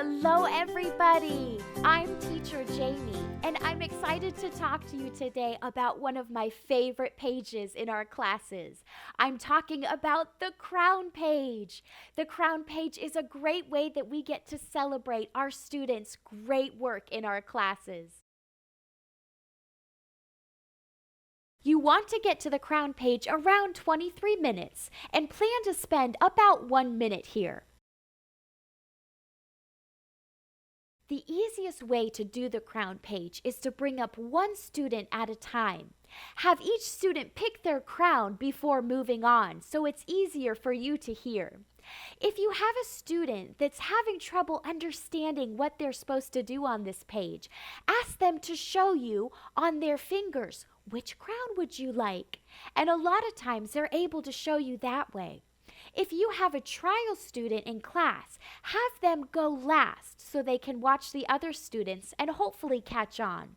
Hello, everybody! I'm Teacher Jamie, and I'm excited to talk to you today about one of my favorite pages in our classes. I'm talking about the crown page. The crown page is a great way that we get to celebrate our students' great work in our classes. You want to get to the crown page around 23 minutes and plan to spend about 1 minute here. The easiest way to do the crown page is to bring up one student at a time. Have each student pick their crown before moving on, so it's easier for you to hear. If you have a student that's having trouble understanding what they're supposed to do on this page, ask them to show you on their fingers, which crown would you like? And a lot of times they're able to show you that way. If you have a trial student in class, have them go last so they can watch the other students and hopefully catch on.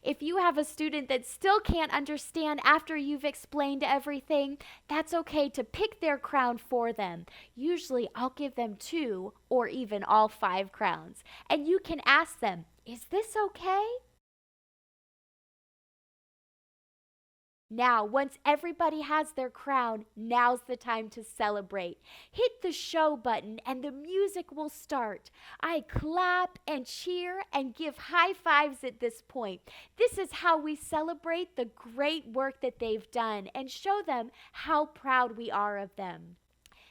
If you have a student that still can't understand after you've explained everything, that's okay to pick their crown for them. Usually I'll give them 2 or even all 5 crowns. And you can ask them, "Is this okay?" Now, once everybody has their crown, now's the time to celebrate. Hit the show button and the music will start. I clap and cheer and give high fives at this point. This is how we celebrate the great work that they've done and show them how proud we are of them.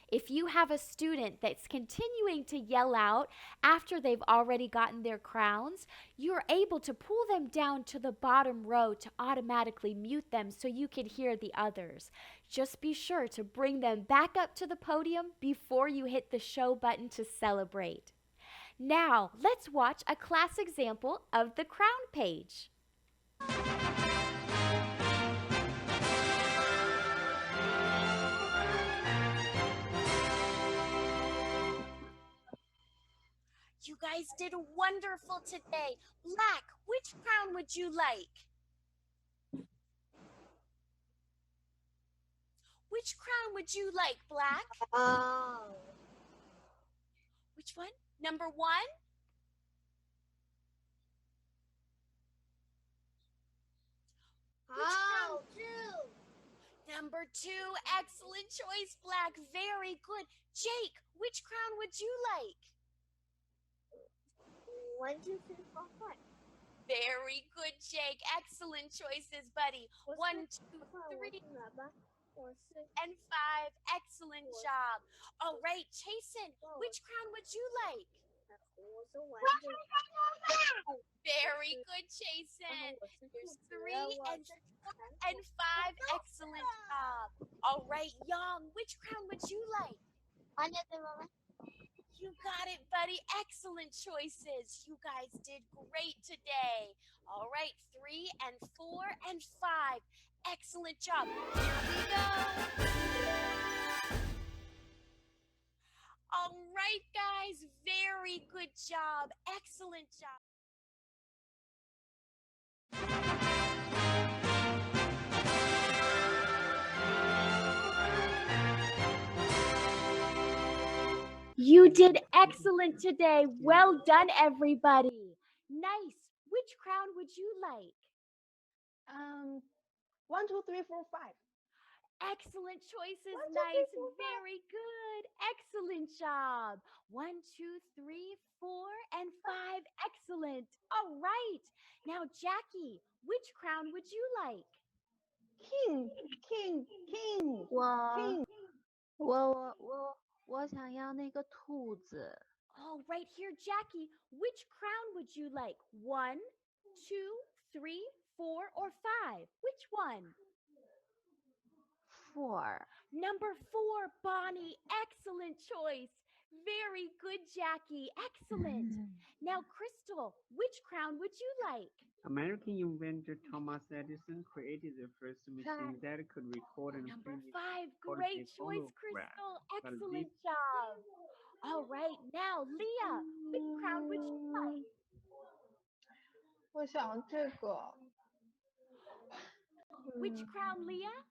If you have a student that's continuing to yell out after they've already gotten their crowns, you're able to pull them down to the bottom row to automatically mute them so you can hear the others. Just be sure to bring them back up to the podium before you hit the show button to celebrate. Now, let's watch a class example of the crown page. You guys did wonderful today. Black, which crown would you like? Which crown would you like, Black? Which one? Number 1? Which crown? 2. Number 2. Excellent choice, Black. Very good. Jake, which crown would you like? 1, 2, 3, 4, 5. Very good, Jake. Excellent choices, buddy. 1, 2, 3, and 5. Excellent job. All right, Chasen, which crown would you like? Very good, Chasen. There's 3 and 4 and 5. Excellent job. All right, Young, which crown would you like? You got it, buddy. Excellent choices. You guys did great today. All right, 3 and 4 and 5. Excellent job. Here we go. All right, guys. Very good job. Excellent job. You did excellent today. Well done, everybody. Nice. Which crown would you like? 1, 2, 3, 4, 5. Excellent choices. 1, 2, 3, Nice. 4, 5. Very good. Excellent job. 1, 2, 3, 4, and 5. Excellent. All right. Now, Jackie, which crown would you like? King. 我想要那个兔子。 All right, here, Jackie, which crown would you like? 1, 2, 3, 4, or 5? Which one? 4. Number 4, Bonnie. Excellent choice. Very good, Jackie. Excellent. Now, Crystal, which crown would you like? American inventor Thomas Edison created the first machine that could record and Number print 5, called great a choice, phonograph. Crystal. But Excellent job. All right, now, Leah, which crown would you like? 我想这个。 Which crown, Leah?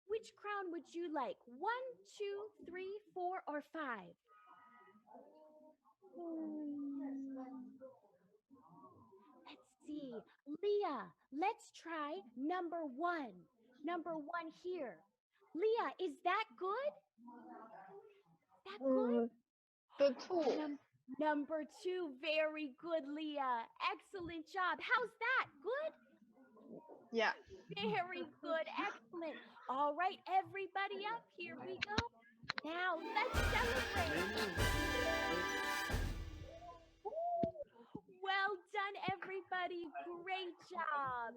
Which crown would you like? 1, 2, 3, 4, or 5? Let's see. Leah, let's try number 1. Number 1 here. Leah, is that good? That good? The two. Number 2, very good, Leah. Excellent job. How's that? Good? Yeah. Very good. Excellent. All right, everybody up. Here we go. Now, let's celebrate. Well done, everybody. Great job.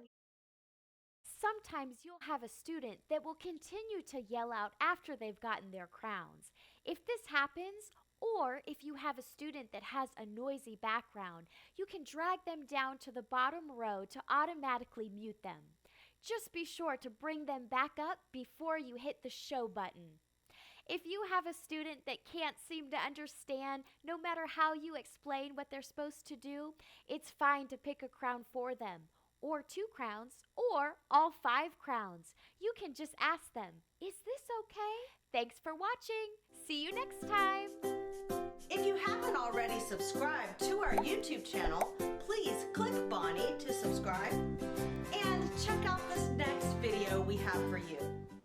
Sometimes you'll have a student that will continue to yell out after they've gotten their crowns. If this happens, or if you have a student that has a noisy background, you can drag them down to the bottom row to automatically mute them. Just be sure to bring them back up before you hit the show button. If you have a student that can't seem to understand, no matter how you explain what they're supposed to do, it's fine to pick a crown for them, or 2 crowns, or all 5 crowns. You can just ask them, "Is this okay?" Thanks for watching. See you next time. If you haven't already subscribed to our YouTube channel,